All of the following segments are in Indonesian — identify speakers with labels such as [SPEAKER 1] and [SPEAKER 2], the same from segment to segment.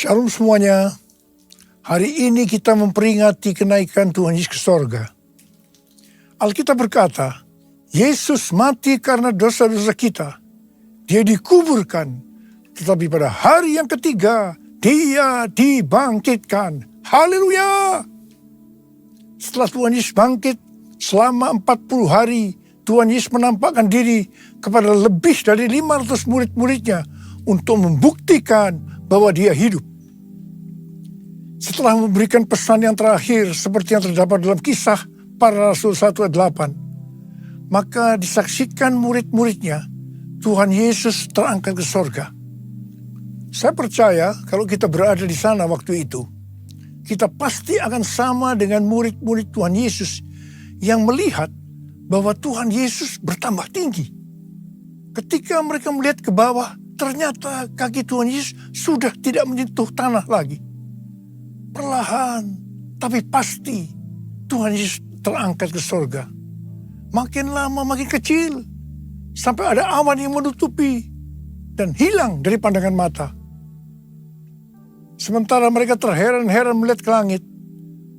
[SPEAKER 1] Shalom semuanya. Hari ini kita memperingati kenaikan Tuhan Yesus ke sorga. Alkitab berkata, Yesus mati karena dosa-dosa kita. Dia dikuburkan, tetapi pada hari yang ketiga, Dia dibangkitkan. Haleluya! Setelah Tuhan Yesus bangkit, selama 40 hari, Tuhan Yesus menampakkan diri kepada lebih dari 500 murid-muridnya untuk membuktikan bahwa Dia hidup. Setelah memberikan pesan yang terakhir seperti yang terdapat dalam Kisah Para Rasul 1 ayat 8, maka disaksikan murid-muridnya Tuhan Yesus terangkat ke sorga. Saya percaya kalau kita berada di sana waktu itu, kita pasti akan sama dengan murid-murid Tuhan Yesus yang melihat bahwa Tuhan Yesus bertambah tinggi. Ketika mereka melihat ke bawah, ternyata kaki Tuhan Yesus sudah tidak menyentuh tanah lagi. Perlahan, tapi pasti Tuhan Yesus terangkat ke sorga. Makin lama makin kecil, sampai ada awan yang menutupi dan hilang dari pandangan mata. Sementara mereka terheran-heran melihat ke langit,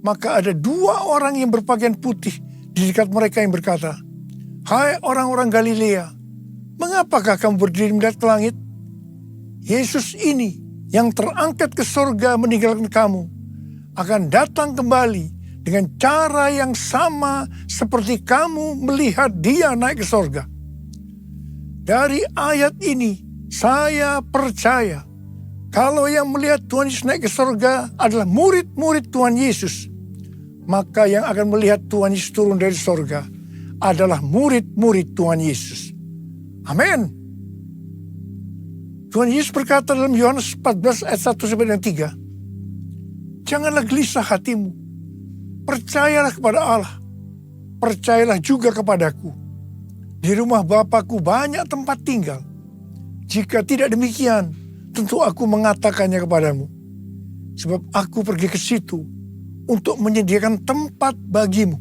[SPEAKER 1] maka ada 2 orang yang berpakaian putih di dekat mereka yang berkata, "Hai orang-orang Galilea, mengapakah kamu berdiri melihat ke langit? Yesus ini yang terangkat ke sorga meninggalkan kamu, akan datang kembali dengan cara yang sama seperti kamu melihat Dia naik ke sorga." Dari ayat ini, saya percaya kalau yang melihat Tuhan Yesus naik ke sorga adalah murid-murid Tuhan Yesus, maka yang akan melihat Tuhan Yesus turun dari sorga adalah murid-murid Tuhan Yesus. Amin. Tuhan Yesus berkata dalam Yohanes 14 ayat 1-3, "Janganlah gelisah hatimu, percayalah kepada Allah, percayalah juga kepadaku. Di rumah Bapa-Ku banyak tempat tinggal. Jika tidak demikian, tentu aku mengatakannya kepadamu. Sebab aku pergi ke situ untuk menyediakan tempat bagimu.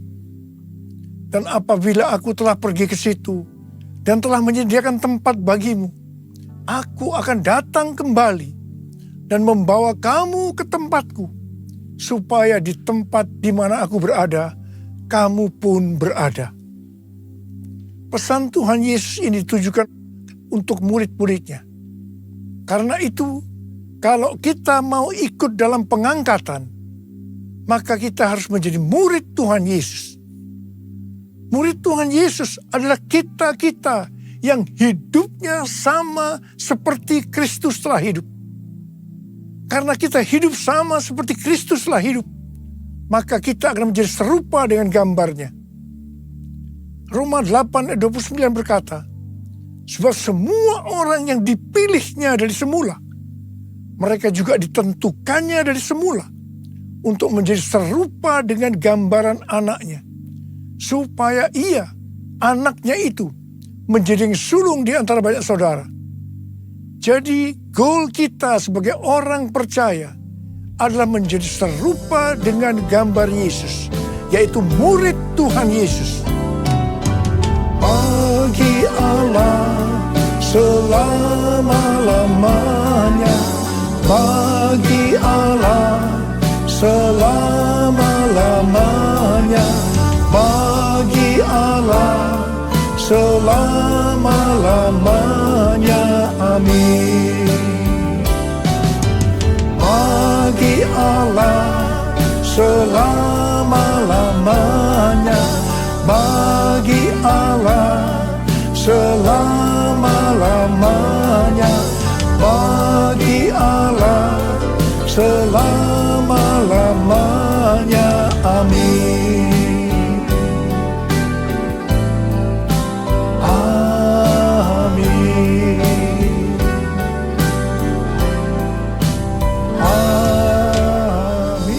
[SPEAKER 1] Dan apabila aku telah pergi ke situ dan telah menyediakan tempat bagimu, aku akan datang kembali dan membawa kamu ke tempatku, supaya di tempat di mana aku berada, kamu pun berada." Pesan Tuhan Yesus ini ditujukan untuk murid-muridnya. Karena itu, kalau kita mau ikut dalam pengangkatan, maka kita harus menjadi murid Tuhan Yesus. Murid Tuhan Yesus adalah kita-kita yang hidupnya sama seperti Kristus telah hidup. Karena kita hidup sama seperti Kristus telah hidup, maka kita akan menjadi serupa dengan gambarnya. Roma 8 ayat 29 berkata, "Sebab semua orang yang dipilihnya dari semula, mereka juga ditentukannya dari semula untuk menjadi serupa dengan gambaran anaknya, supaya ia, anaknya itu, menjadi yang sulung di antara banyak saudara." Jadi goal kita sebagai orang percaya adalah menjadi serupa dengan gambar Yesus, yaitu murid Tuhan Yesus. Bagi Allah selama-lamanya, bagi Allah selama-lamanya, bagi Allah selama-lamanya. Amin. Bagi Allah selama-lamanya, bagi Allah selama-lamanya, bagi Allah selama-lamanya. Amin. Amin. Amin.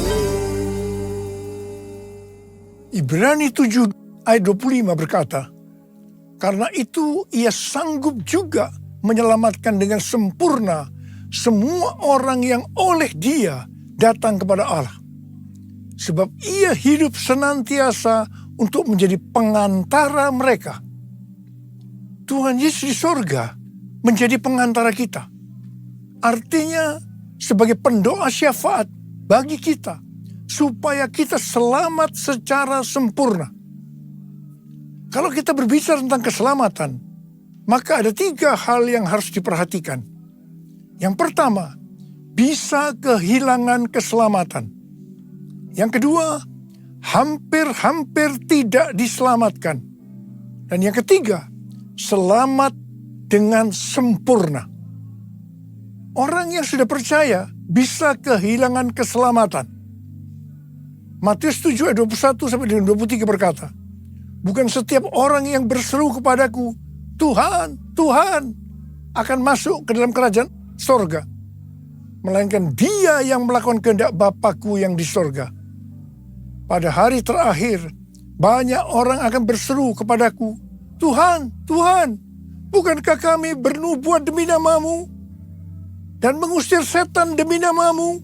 [SPEAKER 1] Ibrani 7 ayat 25 berkata, "Karena itu ia sanggup juga menyelamatkan dengan sempurna semua orang yang oleh Dia datang kepada Allah. Sebab ia hidup senantiasa untuk menjadi pengantara mereka." Tuhan Yesus di sorga menjadi pengantara kita. Artinya sebagai pendoa syafaat bagi kita, supaya kita selamat secara sempurna. Kalau kita berbicara tentang keselamatan, maka ada 3 hal yang harus diperhatikan. Yang pertama, bisa kehilangan keselamatan. Yang kedua, hampir-hampir tidak diselamatkan. Dan yang ketiga, selamat dengan sempurna. Orang yang sudah percaya bisa kehilangan keselamatan. Matius 7 ayat 21 sampai dengan 23 berkata, bukan setiap orang yang berseru kepadaku, Tuhan, Tuhan, akan masuk ke dalam kerajaan sorga, melainkan dia yang melakukan kehendak Bapakku yang di sorga. Pada hari terakhir, banyak orang akan berseru kepadaku, Tuhan, Tuhan, bukankah kami bernubuat demi namamu, dan mengusir setan demi namamu,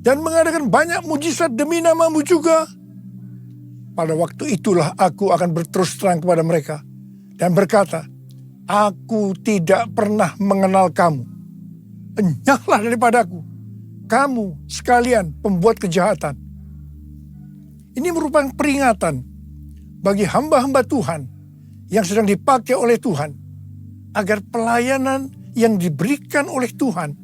[SPEAKER 1] dan mengadakan banyak mujizat demi namamu juga? Pada waktu itulah aku akan berterus terang kepada mereka, dan berkata, aku tidak pernah mengenal kamu. Enyahlah daripadaku, kamu sekalian pembuat kejahatan. Ini merupakan peringatan bagi hamba-hamba Tuhan yang sedang dipakai oleh Tuhan, agar pelayanan yang diberikan oleh Tuhan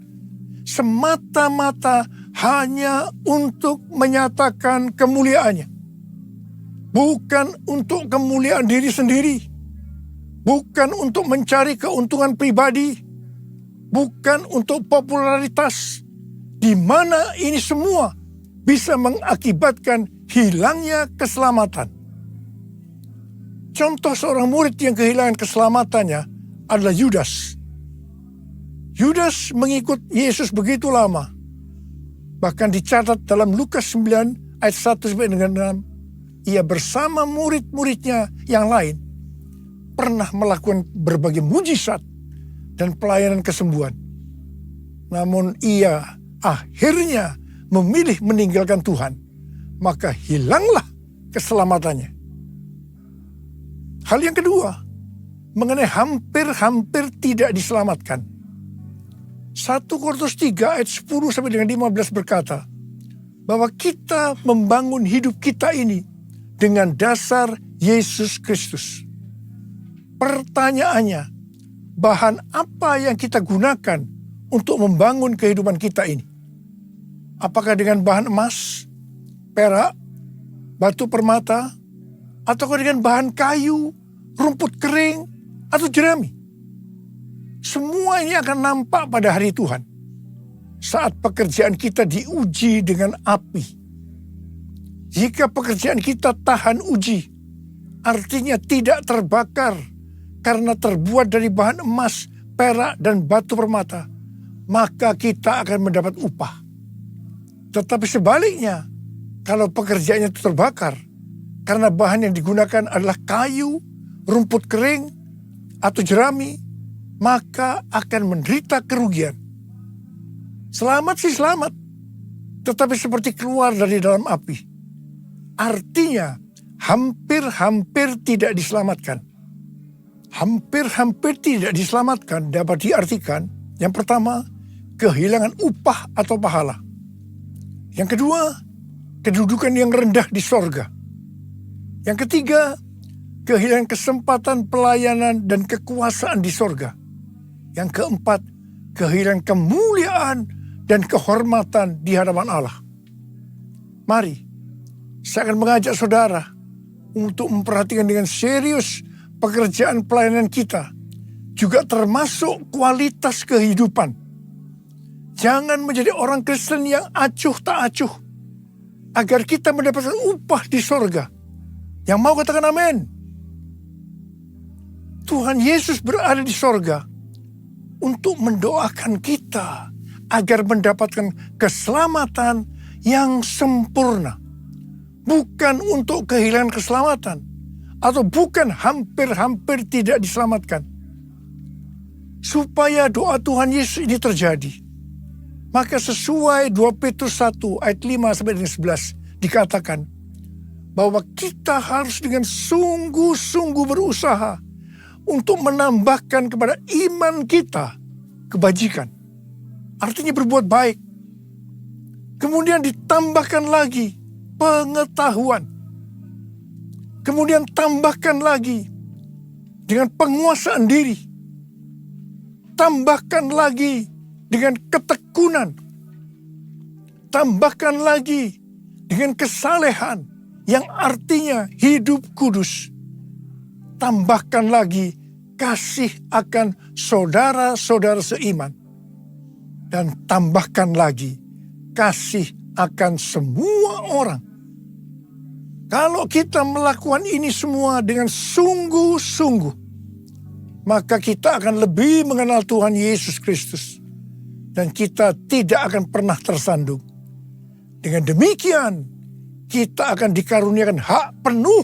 [SPEAKER 1] semata-mata hanya untuk menyatakan kemuliaannya. Bukan untuk kemuliaan diri sendiri. Bukan untuk mencari keuntungan pribadi. Bukan untuk popularitas. Di mana ini semua bisa mengakibatkan hilangnya keselamatan. Contoh seorang murid yang kehilangan keselamatannya adalah Yudas. Yudas mengikut Yesus begitu lama. Bahkan dicatat dalam Lukas 9 ayat 1 sampai dengan 6. Ia bersama murid-muridnya yang lain pernah melakukan berbagai mujizat dan pelayanan kesembuhan. Namun ia akhirnya memilih meninggalkan Tuhan. Maka hilanglah keselamatannya. Hal yang kedua, mengenai hampir-hampir tidak diselamatkan. 1 Korintus 3 ayat 10 sampai dengan 15 berkata, bahwa kita membangun hidup kita ini dengan dasar Yesus Kristus. Pertanyaannya, bahan apa yang kita gunakan untuk membangun kehidupan kita ini? Apakah dengan bahan emas, perak, batu permata, atau dengan bahan kayu, rumput kering, atau jerami? Semua ini akan nampak pada hari Tuhan, saat pekerjaan kita diuji dengan api. Jika pekerjaan kita tahan uji, artinya tidak terbakar karena terbuat dari bahan emas, perak, dan batu permata, maka kita akan mendapat upah. Tetapi sebaliknya, kalau pekerjaannya itu terbakar karena bahan yang digunakan adalah kayu, rumput kering, atau jerami, maka akan menderita kerugian. Selamat sih selamat, tetapi seperti keluar dari dalam api. Artinya hampir-hampir tidak diselamatkan. Hampir-hampir tidak diselamatkan dapat diartikan, yang pertama, kehilangan upah atau pahala. Yang kedua, kedudukan yang rendah di sorga. Yang ketiga, kehilangan kesempatan pelayanan dan kekuasaan di sorga. Yang keempat, kehilangan kemuliaan dan kehormatan di hadapan Allah. Mari, saya akan mengajak saudara untuk memperhatikan dengan serius pekerjaan pelayanan kita, juga termasuk kualitas kehidupan. Jangan menjadi orang Kristen yang acuh tak acuh, agar kita mendapatkan upah di sorga. Yang mau katakan amin. Tuhan Yesus berada di sorga untuk mendoakan kita agar mendapatkan keselamatan yang sempurna. Bukan untuk kehilangan keselamatan, atau bukan hampir-hampir tidak diselamatkan. Supaya doa Tuhan Yesus ini terjadi, maka sesuai 2 Petrus 1 ayat 5 sampai dengan 11 dikatakan bahwa kita harus dengan sungguh-sungguh berusaha untuk menambahkan kepada iman kita kebajikan. artinya berbuat baik. Kemudian ditambahkan lagi pengetahuan. Kemudian tambahkan lagi dengan penguasaan diri. Tambahkan lagi dengan ketekunan. Tambahkan lagi dengan kesalehan yang artinya hidup kudus. Tambahkan lagi kasih akan saudara-saudara seiman. Dan tambahkan lagi kasih akan semua orang. Kalau kita melakukan ini semua dengan sungguh-sungguh, maka kita akan lebih mengenal Tuhan Yesus Kristus. Dan kita tidak akan pernah tersandung. Dengan demikian, kita akan dikaruniakan hak penuh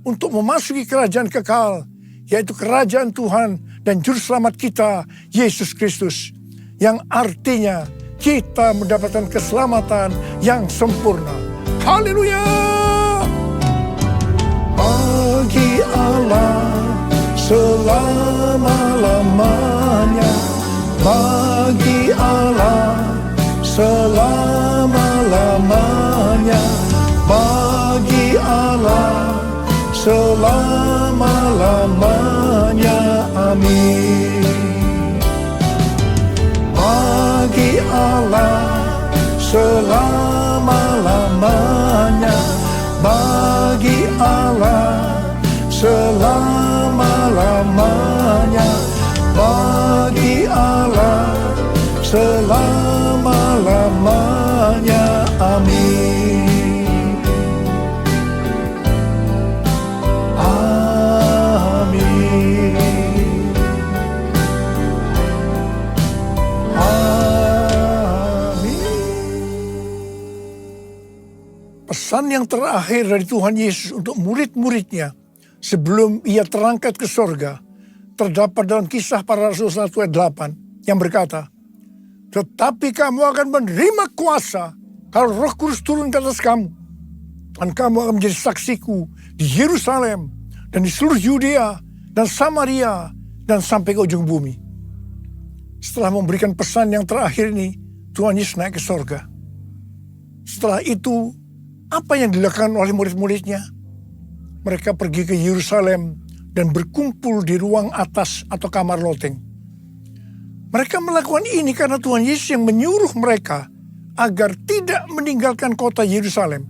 [SPEAKER 1] untuk memasuki kerajaan kekal, yaitu kerajaan Tuhan dan Juru Selamat kita, Yesus Kristus. Yang artinya kita mendapatkan keselamatan yang sempurna. Haleluya! Bagi Allah selama-lamanya, bagi Allah selama-lamanya, bagi Allah selama-lamanya. Amin. Bagi Allah selama-lamanya, bagi Allah selama-lamanya, bagi Allah selama-lamanya. Amin. Amin. Pesan yang terakhir dari Tuhan Yesus untuk murid-muridnya sebelum ia terangkat ke sorga terdapat dalam Kisah Para Rasul 1 ayat 8 yang berkata, tetapi kamu akan menerima kuasa kalau Roh Kudus turun ke atas kamu, dan kamu akan menjadi saksiku di Yerusalem dan di seluruh Yudea dan Samaria dan sampai ke ujung bumi. Setelah memberikan pesan yang terakhir ini, Tuhan Yesus naik ke sorga. Setelah itu, apa yang dilakukan oleh murid-muridnya? Mereka pergi ke Yerusalem dan berkumpul di ruang atas atau kamar loteng. Mereka melakukan ini karena Tuhan Yesus yang menyuruh mereka agar tidak meninggalkan kota Yerusalem,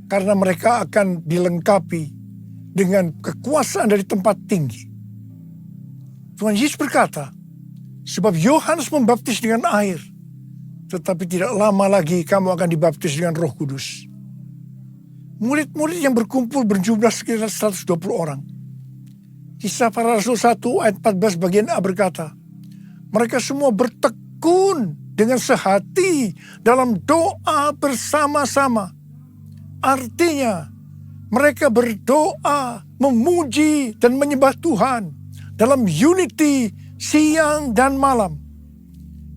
[SPEAKER 1] karena mereka akan dilengkapi dengan kekuasaan dari tempat tinggi. Tuhan Yesus berkata, sebab Yohanes membaptis dengan air, tetapi tidak lama lagi kamu akan dibaptis dengan Roh Kudus. Murid-murid yang berkumpul berjumlah sekitar 120 orang. Kisah Para Rasul 1 ayat 14 bagian A berkata, mereka semua bertekun dengan sehati dalam doa bersama-sama. Artinya, mereka berdoa, memuji dan menyembah Tuhan dalam unity siang dan malam.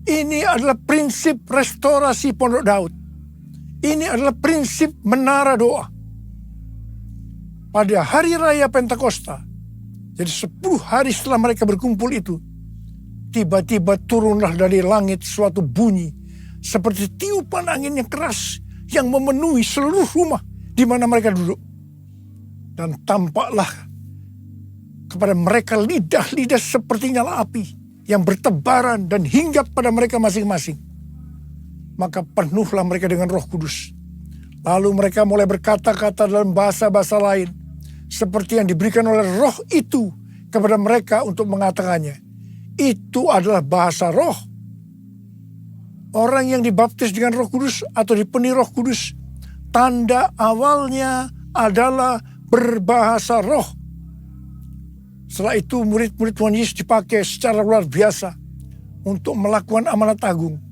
[SPEAKER 1] Ini adalah prinsip restorasi Pondok Daud. Ini adalah prinsip menara doa. Pada hari raya Pentakosta, jadi 10 hari setelah mereka berkumpul itu, tiba-tiba turunlah dari langit suatu bunyi seperti tiupan angin yang keras yang memenuhi seluruh rumah di mana mereka duduk. Dan tampaklah kepada mereka lidah-lidah seperti nyala api yang bertebaran dan hinggap pada mereka masing-masing. Maka penuhlah mereka dengan Roh Kudus. Lalu mereka mulai berkata-kata dalam bahasa-bahasa lain, seperti yang diberikan oleh Roh itu kepada mereka untuk mengatakannya. Itu adalah bahasa roh. Orang yang dibaptis dengan Roh Kudus atau dipenuhi Roh Kudus, tanda awalnya adalah berbahasa roh. Setelah itu murid-murid Tuhan Yesus dipakai secara luar biasa untuk melakukan amanat agung.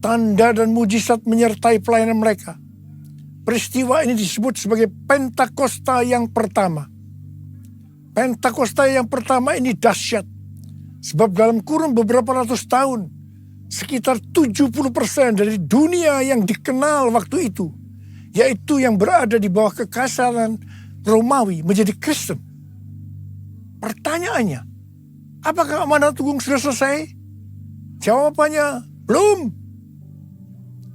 [SPEAKER 1] Tanda dan mujizat menyertai pelayanan mereka. Peristiwa ini disebut sebagai Pentakosta yang pertama. Pentakosta yang pertama ini dahsyat. Sebab dalam kurun beberapa ratus tahun, sekitar 70% dari dunia yang dikenal waktu itu, yaitu yang berada di bawah kekaisaran Romawi, menjadi Kristen. Pertanyaannya, apakah amanat agung sudah selesai? Jawabannya Belum.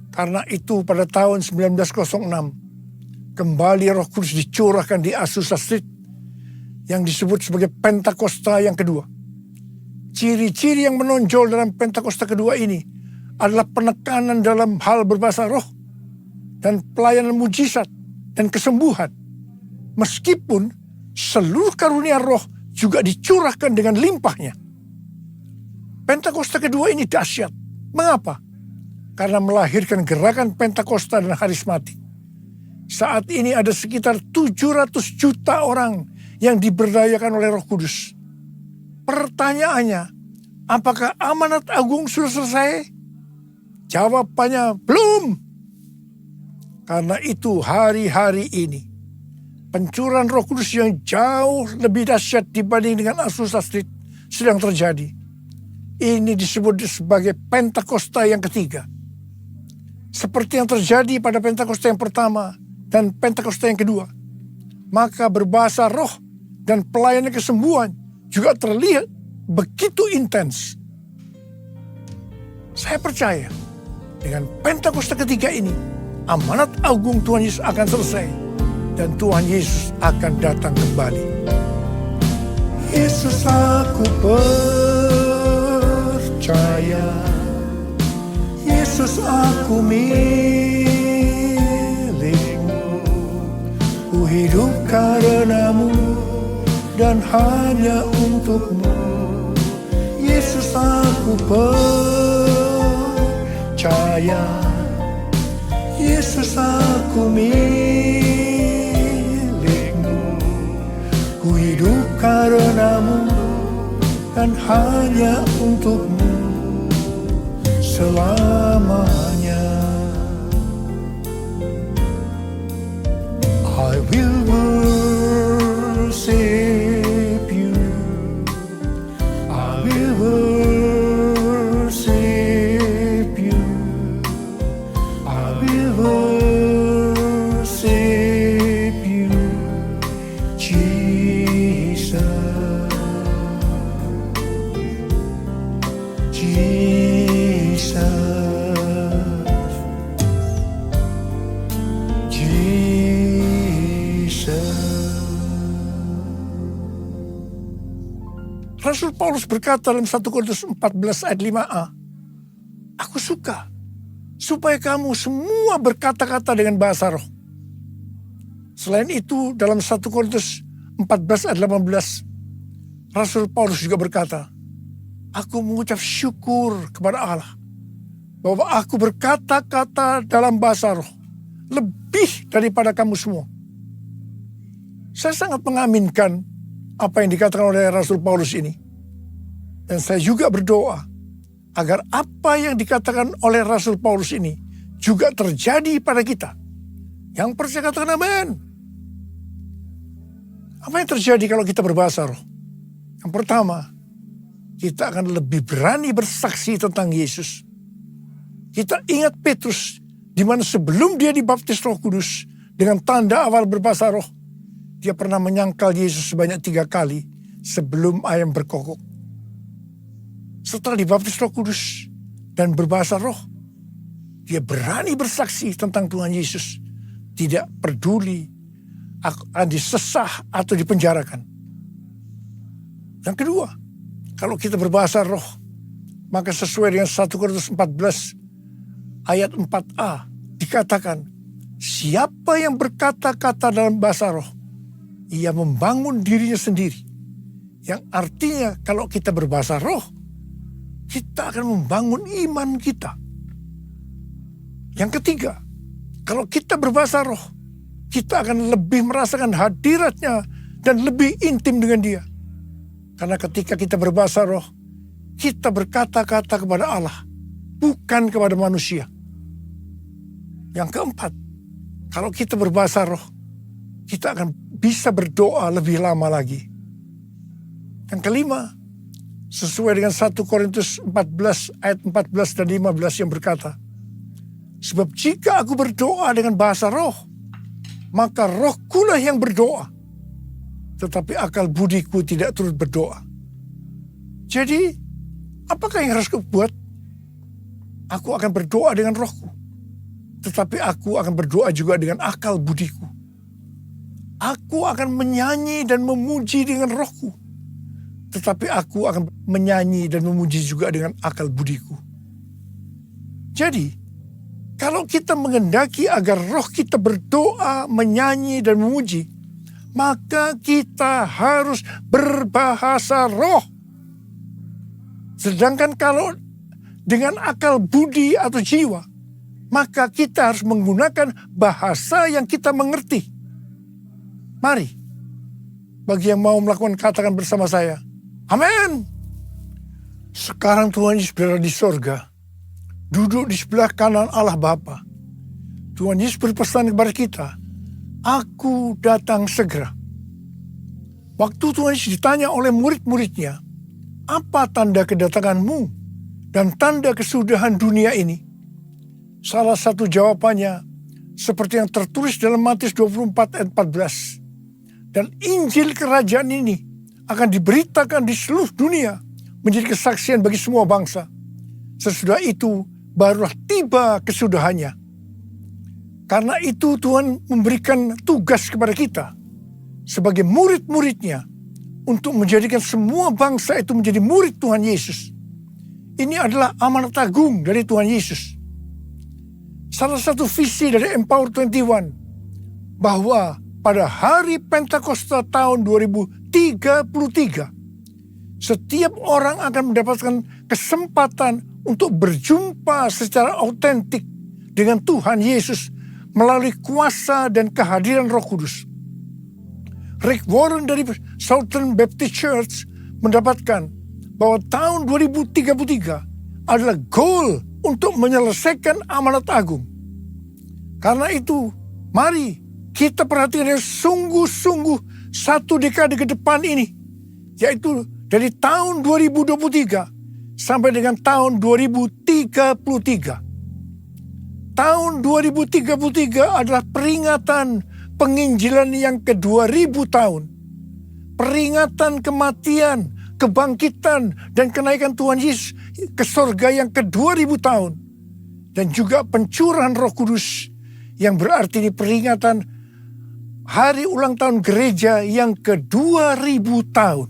[SPEAKER 1] Karena itu pada tahun 1906, kembali Roh Kudus dicurahkan di Azusa Street yang disebut sebagai Pentakosta yang kedua. Ciri-ciri yang menonjol dalam Pentakosta kedua ini adalah penekanan dalam hal berbahasa roh dan pelayanan mujizat dan kesembuhan. Meskipun seluruh karunia roh juga dicurahkan dengan limpahnya. Pentakosta kedua ini dahsyat. Mengapa? Karena melahirkan gerakan Pentakosta dan karismatik. Saat ini ada sekitar 700 juta orang yang diberdayakan oleh Roh Kudus. Pertanyaannya, apakah amanat agung sudah selesai? Jawabannya belum. Karena itu hari-hari ini pencurahan Roh Kudus yang jauh lebih dahsyat dibanding dengan Azusa Street sedang terjadi. Ini disebut sebagai Pentakosta yang ketiga. Seperti yang terjadi pada Pentakosta yang pertama dan Pentakosta yang kedua. Maka berbahasa roh dan pelayanan kesembuhan juga terlihat begitu intens. Saya percaya dengan Pentakosta ketiga ini, amanat agung Tuhan Yesus akan selesai dan Tuhan Yesus akan datang kembali. Yesus, aku percaya. Yesus, aku milikmu. Ku hidup karenamu dan hanya untukmu. Yesus, aku percaya. Yesus, aku milikmu. Ku hidup karenamu dan hanya untukmu selamanya. I will worship you. I will worship you. I will worship you, Jesus. Jesus. Rasul Paulus berkata dalam 1 Korintus 14 ayat 5a, aku suka supaya kamu semua berkata-kata dengan bahasa roh. Selain itu dalam 1 Korintus 14 ayat 18, Rasul Paulus juga berkata, aku mengucap syukur kepada Allah bahwa aku berkata-kata dalam bahasa roh lebih daripada kamu semua. Saya sangat mengaminkan apa yang dikatakan oleh Rasul Paulus ini. Dan saya juga berdoa agar apa yang dikatakan oleh Rasul Paulus ini juga terjadi pada kita. Yang percaya katakan amin. Apa yang terjadi kalau kita berbahasa roh? Yang pertama, kita akan lebih berani bersaksi tentang Yesus. Kita ingat Petrus, di mana sebelum dia dibaptis Roh Kudus dengan tanda awal berbahasa roh, dia pernah menyangkal Yesus sebanyak 3 kali sebelum ayam berkokok. Setelah dibaptis Roh Kudus dan berbahasa roh, dia berani bersaksi tentang Tuhan Yesus. Tidak peduli akan disesah atau dipenjarakan. Yang kedua, kalau kita berbahasa roh, maka sesuai dengan 1 Korintus 14 ayat 4a dikatakan, siapa yang berkata-kata dalam bahasa roh, ia membangun dirinya sendiri. Yang artinya kalau kita berbahasa roh, kita akan membangun iman kita. Yang ketiga, kalau kita berbahasa roh, kita akan lebih merasakan hadiratnya dan lebih intim dengan dia. Karena ketika kita berbahasa roh, kita berkata-kata kepada Allah, bukan kepada manusia. Yang keempat, kalau kita berbahasa roh, kita akan bisa berdoa lebih lama lagi. Yang kelima, sesuai dengan 1 Korintus 14 ayat 14 dan 15 yang berkata, sebab jika aku berdoa dengan bahasa roh, maka rohkulah yang berdoa, tetapi akal budiku tidak turut berdoa. Jadi, apakah yang harus aku buat? Aku akan berdoa dengan rohku. Tetapi aku akan berdoa juga dengan akal budiku. Aku akan menyanyi dan memuji dengan rohku. Tetapi aku akan menyanyi dan memuji juga dengan akal budiku. Jadi, kalau kita menghendaki agar roh kita berdoa, menyanyi, dan memuji, maka kita harus berbahasa roh. Sedangkan kalau dengan akal budi atau jiwa, maka kita harus menggunakan bahasa yang kita mengerti. Mari, bagi yang mau melakukan katakan bersama saya, amin. Sekarang Tuhan Yesus berada di sorga, duduk di sebelah kanan Allah Bapa. Tuhan Yesus berpesan kepada kita, aku datang segera. Waktu Tuhan Yesus ditanya oleh murid-muridnya, apa tanda kedatanganmu dan tanda kesudahan dunia ini? Salah satu jawabannya seperti yang tertulis dalam Matius 24 ayat 14. Dan Injil kerajaan ini akan diberitakan di seluruh dunia menjadi kesaksian bagi semua bangsa. Sesudah itu barulah tiba kesudahannya. Karena itu Tuhan memberikan tugas kepada kita sebagai murid-muridnya untuk menjadikan semua bangsa itu menjadi murid Tuhan Yesus. Ini adalah amanat agung dari Tuhan Yesus. Salah satu visi dari Empower 21 bahwa pada hari Pentakosta tahun 2033 setiap orang akan mendapatkan kesempatan untuk berjumpa secara autentik dengan Tuhan Yesus melalui kuasa dan kehadiran Roh Kudus. Rick Warren dari Southern Baptist Church mendapatkan bahwa tahun 2033 adalah goal untuk menyelesaikan amanat agung. Karena itu, mari kita perhatikan yang sungguh-sungguh satu dekade ke depan ini, yaitu dari tahun 2023 sampai dengan tahun 2033. Tahun 2033 adalah peringatan penginjilan yang ke-2000 tahun. Peringatan kematian, kebangkitan, dan kenaikan Tuhan Yesus ke sorga yang ke-2000 tahun. Dan juga pencurahan Roh Kudus yang berarti ini peringatan hari ulang tahun gereja yang ke-2000 tahun.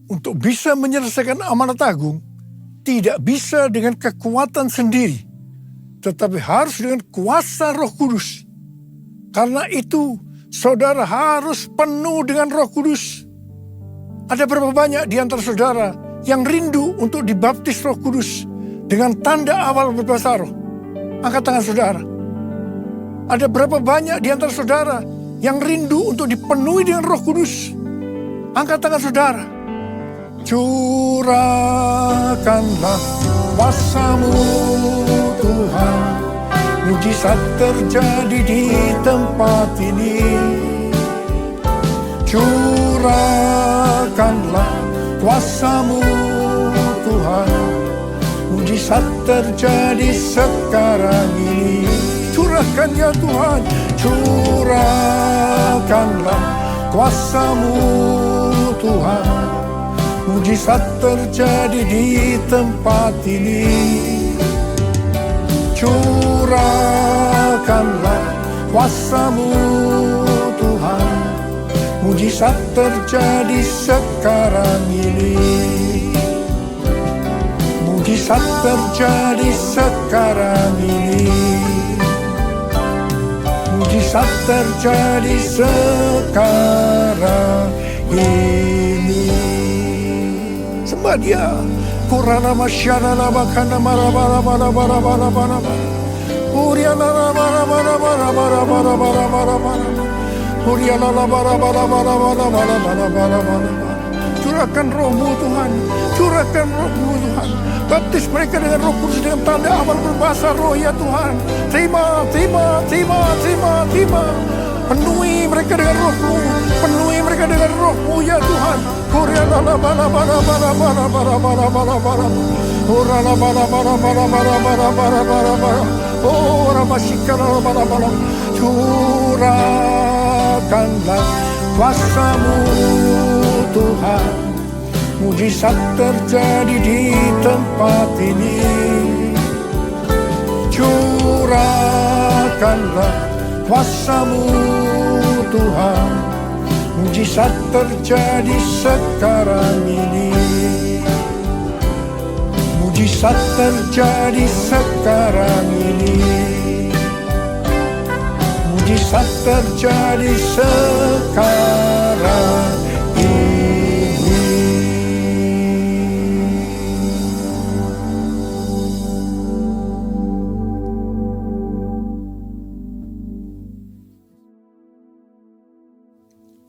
[SPEAKER 1] Untuk bisa menyelesaikan amanat agung, tidak bisa dengan kekuatan sendiri, tetapi harus dengan kuasa Roh Kudus. Karena itu, saudara harus penuh dengan Roh Kudus. Ada berapa banyak di antara saudara yang rindu untuk dibaptis Roh Kudus dengan tanda awal berbahasa roh? Angkat tangan saudara. Ada berapa banyak di antara saudara yang rindu untuk dipenuhi dengan Roh Kudus? Angkat tangan saudara. Curahkanlah kuasa-Mu Tuhan, mujizat terjadi di tempat ini. Curahkanlah kuasa-Mu Tuhan, mujizat terjadi sekarang ini. Curahkan ya Tuhan, curahkanlah kuasa-Mu Tuhan, mujizat terjadi di tempat ini. Curahkanlah kuasa-Mu Tuhan, mujizat terjadi sekarang ini. Mujizat terjadi sekarang ini. Mujizat terjadi sekarang ini. Sembah Dia. Kurana masyana labakana marabara bara bara bara bara bara. Uriana bara bara bara bara bara bara bara bara. Uriana bara bara bara bara bara bara bara bara. Curahkan Roh-Mu Tuhan, curahkan Roh-Mu Tuhan. Baptis mereka dengan Roh Kudus dengan tanda amal berbahasa roh ya Tuhan. Terima, terima, terima, terima, terima. Penuhi mereka dengan Roh-Mu, penuhi mereka dengan Roh-Mu ya Tuhan. Uriana bara bara bara bara bara bara bara bara. Uriana bara bara bara bara bara bara bara bara. Oh, Ramashikara bara bara. Curahkanlah kuasa-Mu Tuhan, mujizat terjadi di tempat ini. Curahkanlah kuasa-Mu Tuhan, mujizat terjadi sekarang ini. Mujizat terjadi sekarang ini. Mujizat terjadi sekarang ini.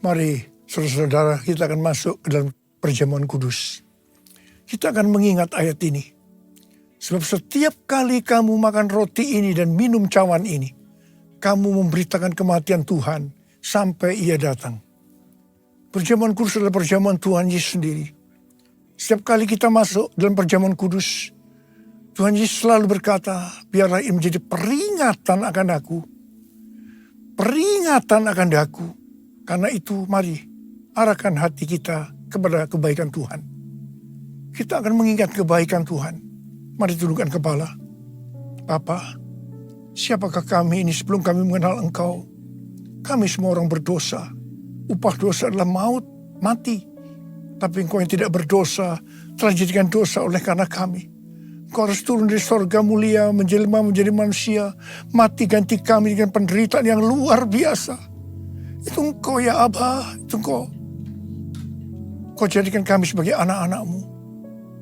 [SPEAKER 1] Mari saudara-saudara, kita akan masuk ke dalam perjamuan kudus. Kita akan mengingat ayat ini. Sebab setiap kali kamu makan roti ini dan minum cawan ini, kamu memberitakan kematian Tuhan sampai Ia datang. Perjamuan kudus adalah perjamuan Tuhan Yesus sendiri. Setiap kali kita masuk dalam perjamuan kudus, Tuhan Yesus selalu berkata, biarlah ini menjadi peringatan akan aku. Peringatan akan aku. Karena itu mari arahkan hati kita kepada kebaikan Tuhan. Kita akan mengingat kebaikan Tuhan. Mari tundukkan kepala. Bapa, siapakah kami ini sebelum kami mengenal Engkau? Kami semua orang berdosa. Upah dosa adalah maut, mati. Tapi Engkau yang tidak berdosa telah dijadikan dosa oleh karena kami. Engkau harus turun dari sorga mulia, menjelma menjadi manusia, mati ganti kami dengan penderitaan yang luar biasa. Itu Engkau ya Abah, itu Engkau. Engkau jadikan kami sebagai anak-anak-Mu.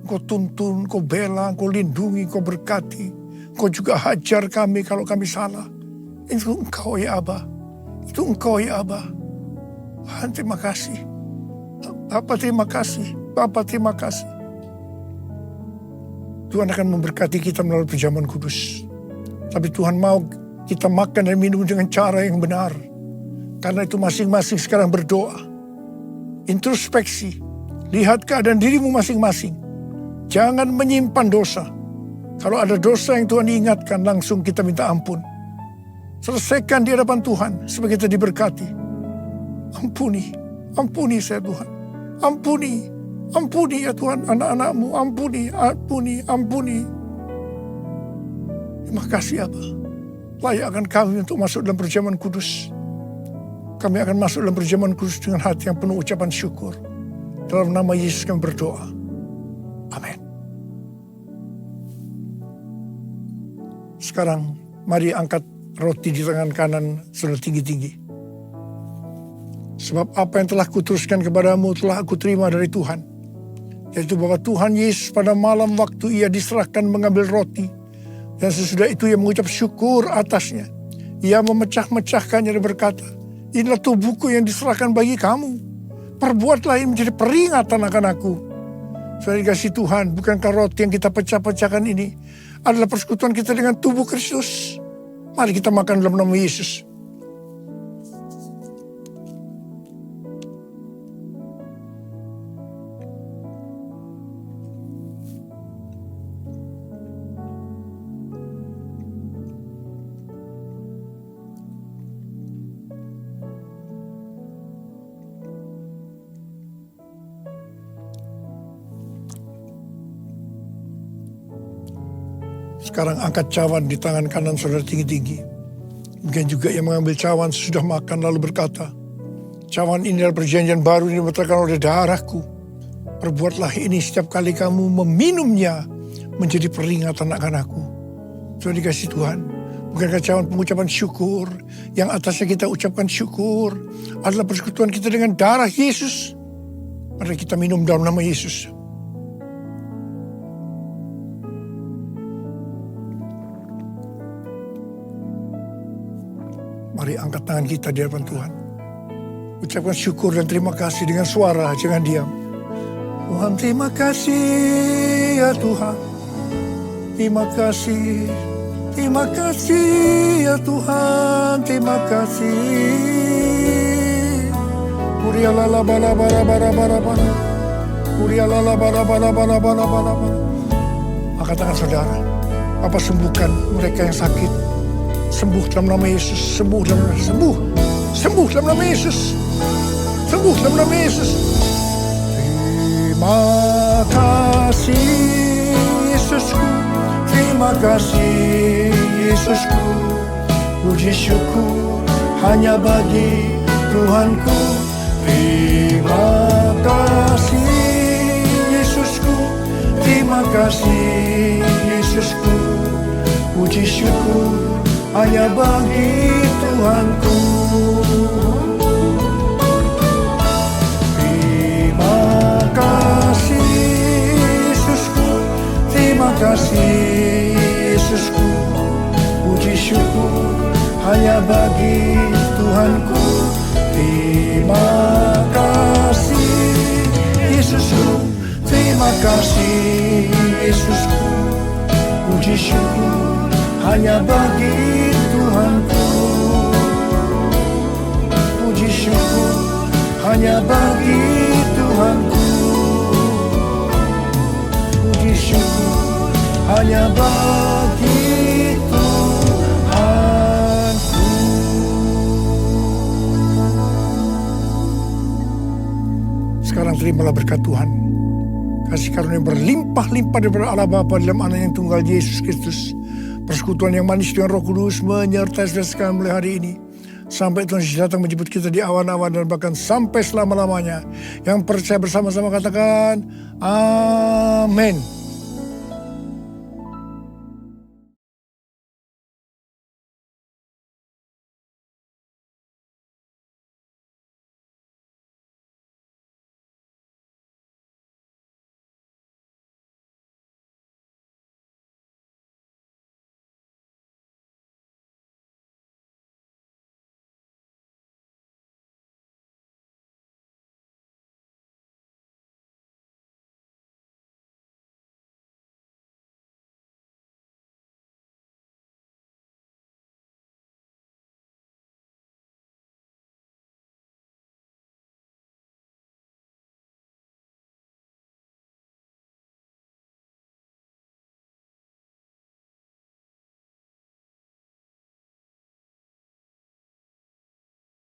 [SPEAKER 1] Engkau tuntun, Engkau bela, Engkau lindungi, Engkau berkati. Engkau juga hajar kami kalau kami salah. Itu Engkau ya Abah. Itu Engkau ya Abah. Tuhan terima kasih. Bapa terima kasih. Bapa terima kasih. Tuhan akan memberkati kita melalui perjamuan kudus. Tapi Tuhan mau kita makan dan minum dengan cara yang benar. Karena itu masing-masing sekarang berdoa. Introspeksi. Lihat keadaan dirimu masing-masing. Jangan menyimpan dosa. Kalau ada dosa yang Tuhan ingatkan, langsung kita minta ampun. Selesaikan di hadapan Tuhan supaya kita diberkati. Ampuni. Ampuni saya Tuhan. Ampuni. Ampuni ya Tuhan anak-anak-Mu. Ampuni. Ampuni. Ampuni. Terima kasih Abah. Layakkan kami untuk masuk dalam perjamuan kudus. Kami akan masuk dalam perjamuan kudus dengan hati yang penuh ucapan syukur. Dalam nama Yesus kami berdoa. Amin. Sekarang mari angkat roti di tangan kanan saudara tinggi-tinggi. Sebab apa yang telah kuteruskan kepadamu telah aku terima dari Tuhan. Yaitu bahwa Tuhan Yesus pada malam waktu Ia diserahkan mengambil roti. Dan sesudah itu Ia mengucap syukur atasnya. Ia memecah-mecahkannya dan berkata, inilah tubuhku yang diserahkan bagi kamu. Perbuatlah ini menjadi peringatan akan aku. Saudara dikasih Tuhan, bukankah roti yang kita pecah-pecahkan ini adalah persekutuan kita dengan tubuh Kristus? Mari kita makan dalam nama Yesus. Sekarang angkat cawan di tangan kanan saudara tinggi-tinggi. Mungkin juga yang mengambil cawan sesudah makan lalu berkata, cawan ini adalah perjanjian baru yang dibatalkan oleh darahku. Perbuatlah ini setiap kali kamu meminumnya menjadi peringatan akan aku. Sudah dikasih Tuhan. Bukankah cawan pengucapan syukur yang atasnya kita ucapkan syukur adalah persekutuan kita dengan darah Yesus. Mari kita minum dalam nama Yesus. Mari angkat tangan kita di hadapan Tuhan. Ucapkan syukur dan terima kasih dengan suara, jangan diam. Tuhan terima kasih ya Tuhan. Terima kasih. Terima kasih ya Tuhan. Terima kasih. Kurialala bala bala bala bala bala. Kurialala bala bala bala bala bala bala. Angkat tangan saudara. Bapa sembuhkan mereka yang sakit. Sembuh dalam nama Yesus, sembuh dalam nama Yesus, sembuh dalam nama Yesus, sembuh dalam nama Yesus. Terima kasih Yesusku, terima kasih Yesusku. Puji syukur hanya bagi Tuhanku. Terima kasih Yesusku, terima kasih Yesusku. Puji syukur hanya bagi Tuhanku. Terima kasih Yesusku, terima kasih Yesusku. Puji syukur hanya bagi Tuhanku. Terima kasih Yesusku, terima kasih Yesusku. Puji syukur hanya bagi Tuhanku. Puji syukur hanya bagi Tuhanku. Puji syukur hanya bagi Tuhanku. Sekarang terimalah berkat Tuhan. Kasih karunia berlimpah-limpah daripada Allah Bapa dalam Anak yang tunggal Yesus Kristus. Persekutuan yang manis dengan Roh Kudus menyertai saudara sekalian mulai hari ini. Sampai Tuhan Yesus datang menjemput kita di awan-awan dan bahkan sampai selama-lamanya. Yang percaya bersama-sama katakan, Amin.